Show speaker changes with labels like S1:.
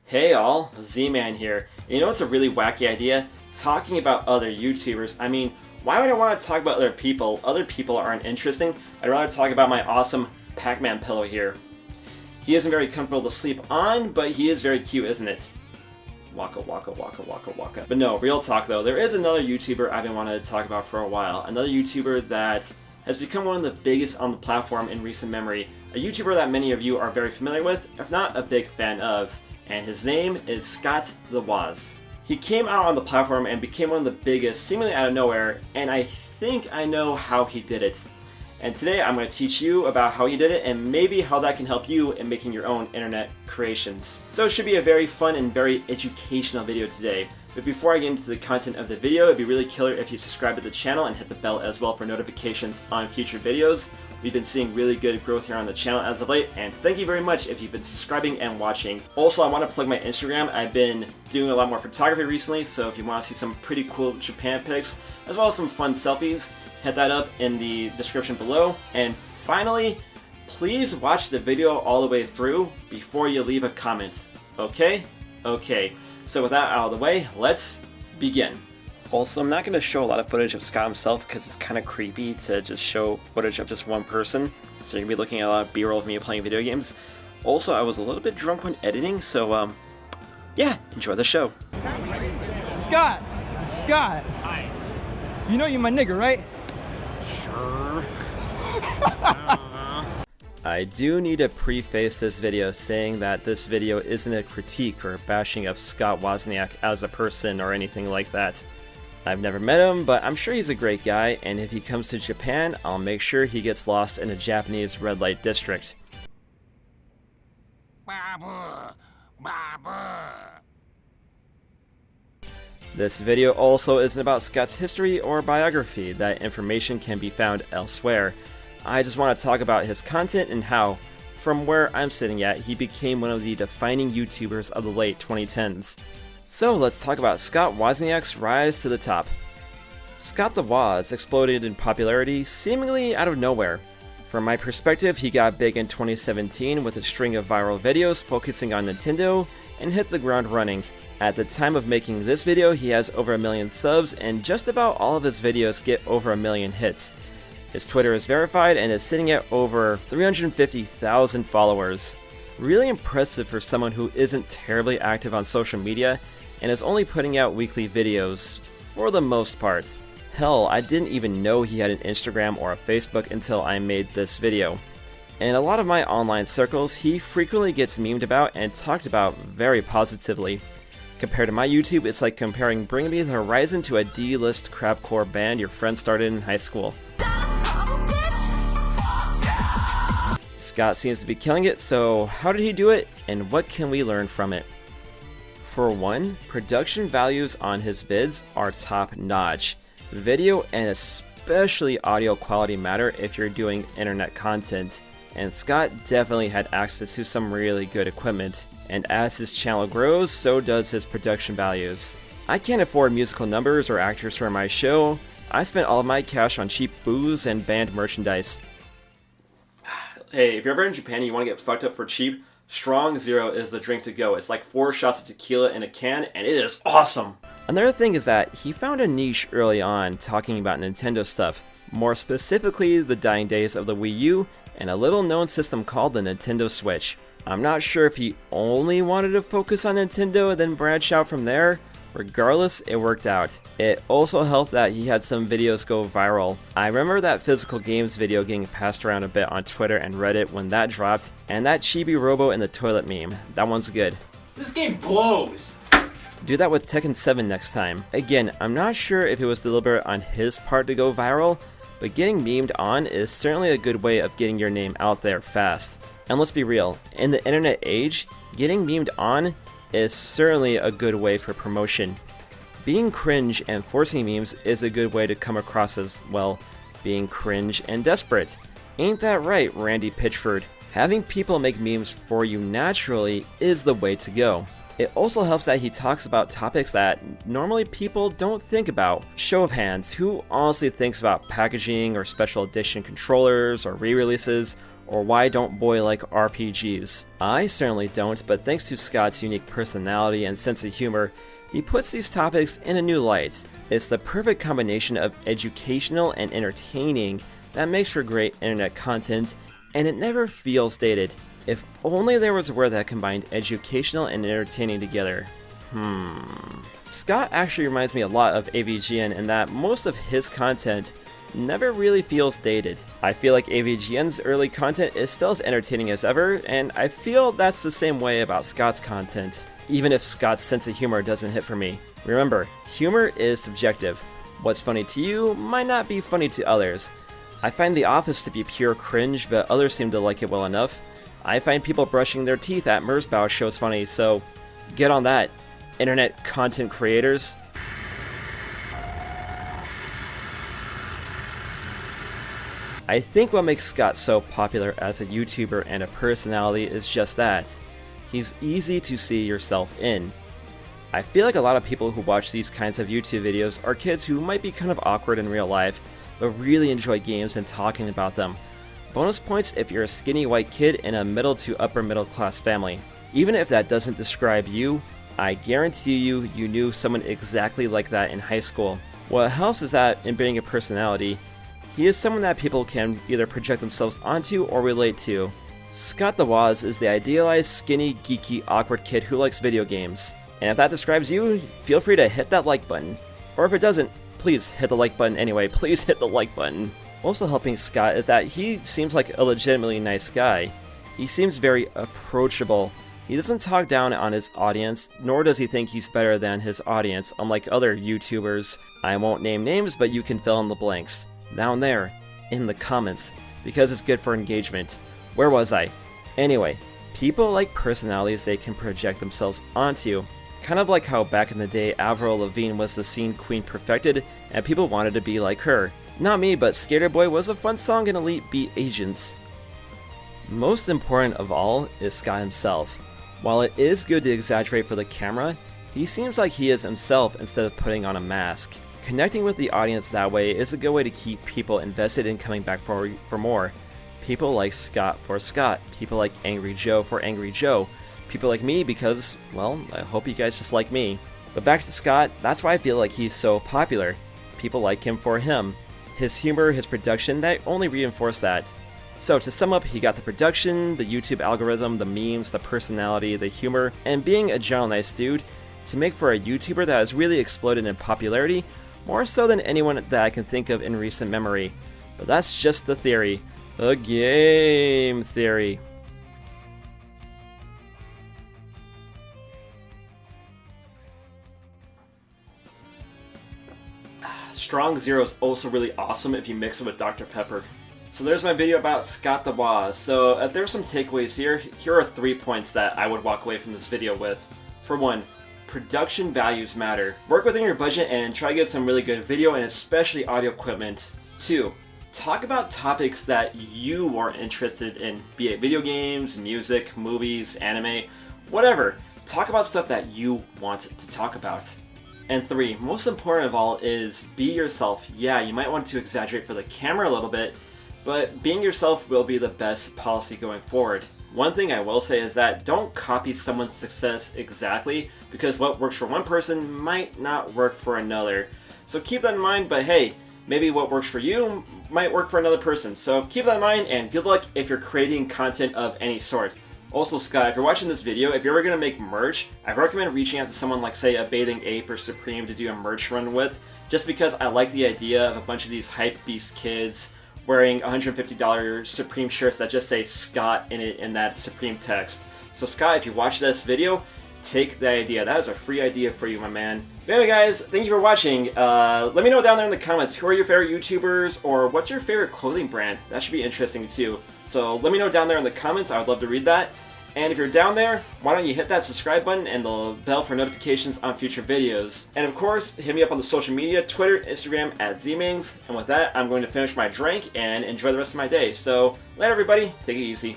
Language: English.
S1: Hey all, Z-Man here. You know what's a really wacky idea? Talking about other YouTubers. I mean, why would I want to talk about other people? Other people aren't interesting. I'd rather talk about my awesome Pac-Man pillow here. He isn't very comfortable to sleep on, but he is very cute, isn't it? Waka waka waka waka waka. But no, real talk though, there is another YouTuber I've been wanting to talk about for a while. Another YouTuber that has become one of the biggest on the platform in recent memory. A YouTuber that many of you are very familiar with, if not a big fan of. And his name is Scott the Woz. He came out on the platform and became one of the biggest, seemingly out of nowhere, and I think I know how he did it. And today I'm going to teach you about how he did it and maybe how that can help you in making your own internet creations. So it should be a very fun and very educational video today. But before I get into the content of the video, it'd be really killer if you subscribe to the channel and hit the bell as well for notifications on future videos. We've been seeing really good growth here on the channel as of late, and thank you very much if you've been subscribing and watching. Also, I want to plug my Instagram. I've been doing a lot more photography recently, so if you want to see some pretty cool Japan pics, as well as some fun selfies, hit that up in the description below. And finally, please watch the video all the way through before you leave a comment. Okay? Okay. So with that out of the way, let's begin. Also, I'm not going to show a lot of footage of Scott himself because it's kind of creepy to just show footage of just one person. So you're going to be looking at a lot of B-roll of me playing video games. Also, I was a little bit drunk when editing, so yeah, enjoy the show.
S2: Scott! Scott!
S3: Hi.
S2: You know you're my nigga, right?
S3: Sure.
S1: I do need to preface this video saying that this video isn't a critique or bashing of Scott Wozniak as a person or anything like that. I've never met him, but I'm sure he's a great guy, and if he comes to Japan, I'll make sure he gets lost in a Japanese red light district. This video also isn't about Scott's history or biography. That information can be found elsewhere. I just want to talk about his content and how, from where I'm sitting at, he became one of the defining YouTubers of the late 2010s. So let's talk about Scott Wozniak's rise to the top. Scott the Woz exploded in popularity seemingly out of nowhere. From my perspective, he got big in 2017 with a string of viral videos focusing on Nintendo and hit the ground running. At the time of making this video, he has over 1 million subs, and just about all of his videos get over 1 million hits. His Twitter is verified and is sitting at over 350,000 followers. Really impressive for someone who isn't terribly active on social media and is only putting out weekly videos for the most part. Hell, I didn't even know he had an Instagram or a Facebook until I made this video. In a lot of my online circles, he frequently gets memed about and talked about very positively. Compared to my YouTube, it's like comparing Bring Me the Horizon to a D-list crapcore band your friend started in high school. Scott seems to be killing it, so how did he do it, and what can we learn from it? For one, production values on his vids are top-notch. Video and especially audio quality matter if you're doing internet content, and Scott definitely had access to some really good equipment, and as his channel grows, so does his production values. I can't afford musical numbers or actors for my show. I spent all of my cash on cheap booze and band merchandise. Hey, if you're ever in Japan and you want to get fucked up for cheap, Strong Zero is the drink to go. It's like 4 shots of tequila in a can, and it is awesome! Another thing is that he found a niche early on talking about Nintendo stuff, more specifically the dying days of the Wii U and a little known system called the Nintendo Switch. I'm not sure if he only wanted to focus on Nintendo and then branch out from there. Regardless, it worked out. It also helped that he had some videos go viral. I remember that physical games video getting passed around a bit on Twitter and Reddit when that dropped, and that Chibi Robo in the toilet meme. That one's good.
S3: This game blows!
S1: Do that with Tekken 7 next time. Again, I'm not sure if it was deliberate on his part to go viral, but getting memed on is certainly a good way of getting your name out there fast. And let's be real, in the internet age, getting memed on is certainly a good way for promotion. Being cringe and forcing memes is a good way to come across as, well, being cringe and desperate. Ain't that right, Randy Pitchford? Having people make memes for you naturally is the way to go. It also helps that he talks about topics that normally people don't think about. Show of hands, who honestly thinks about packaging or special edition controllers or re-releases or why don't boys like RPGs? I certainly don't, but thanks to Scott's unique personality and sense of humor, he puts these topics in a new light. It's the perfect combination of educational and entertaining that makes for great internet content, and it never feels dated. If only there was a word that combined educational and entertaining together. Scott actually reminds me a lot of AVGN in that most of his content never really feels dated. I feel like AVGN's early content is still as entertaining as ever, and I feel that's the same way about Scott's content, even if Scott's sense of humor doesn't hit for me. Remember, humor is subjective. What's funny to you might not be funny to others. I find The Office to be pure cringe, but others seem to like it well enough. I find people brushing their teeth at Merzbow shows funny, so get on that, internet content creators. I think what makes Scott so popular as a YouTuber and a personality is just that. He's easy to see yourself in. I feel like a lot of people who watch these kinds of YouTube videos are kids who might be kind of awkward in real life, but really enjoy games and talking about them. Bonus points if you're a skinny white kid in a middle to upper middle class family. Even if that doesn't describe you, I guarantee you knew someone exactly like that in high school. What helps is that in being a personality, he is someone that people can either project themselves onto or relate to. Scott the Woz is the idealized, skinny, geeky, awkward kid who likes video games. And if that describes you, feel free to hit that like button. Or if it doesn't, please hit the like button anyway, please hit the like button. Also helping Scott is that he seems like a legitimately nice guy. He seems very approachable. He doesn't talk down on his audience, nor does he think he's better than his audience, unlike other YouTubers. I won't name names, but you can fill in the blanks. Down there, in the comments, because it's good for engagement. Where was I? Anyway, people like personalities they can project themselves onto. Kind of like how back in the day Avril Lavigne was the scene queen perfected, and people wanted to be like her. Not me, but Skater Boy was a fun song in Elite Beat Agents. Most important of all is Scott himself. While it is good to exaggerate for the camera, he seems like he is himself instead of putting on a mask. Connecting with the audience that way is a good way to keep people invested in coming back for more. People like Scott for Scott, people like Angry Joe for Angry Joe, people like me because, well, I hope you guys just like me. But back to Scott, that's why I feel like he's so popular. People like him for him. His humor, his production, that only reinforce that. So to sum up, he got the production, the YouTube algorithm, the memes, the personality, the humor, and being a general nice dude to make for a YouTuber that has really exploded in popularity, more so than anyone that I can think of in recent memory. But that's just the theory. The game theory. Strong Zero is also really awesome if you mix it with Dr. Pepper. So there's my video about Scott the Woz. So if there's some takeaways here, here are 3 points that I would walk away from this video with. For one, production values matter. Work within your budget and try to get some really good video and especially audio equipment. 2, talk about topics that you are interested in, be it video games, music, movies, anime, whatever. Talk about stuff that you want to talk about. And 3, most important of all is be yourself. Yeah, you might want to exaggerate for the camera a little bit, but being yourself will be the best policy going forward. One thing I will say is that don't copy someone's success exactly, because what works for one person might not work for another. So keep that in mind, but hey, maybe what works for you might work for another person. So keep that in mind, and good luck if you're creating content of any sort. Also, Scott, if you're watching this video, if you're ever going to make merch, I recommend reaching out to someone like, say, a Bathing Ape or Supreme to do a merch run with, just because I like the idea of a bunch of these hype beast kids wearing $150 Supreme shirts that just say Scott in it in that Supreme text. So Scott, if you watch this video, take the idea. That is a free idea for you, my man. But anyway, guys, thank you for watching. Let me know down there in the comments, who are your favorite YouTubers, or what's your favorite clothing brand? That should be interesting too. So let me know down there in the comments. I would love to read that. And if you're down there, why don't you hit that subscribe button and the bell for notifications on future videos. And of course, hit me up on the social media, Twitter, Instagram, @ZMings. And with that, I'm going to finish my drink and enjoy the rest of my day. So, later everybody, take it easy.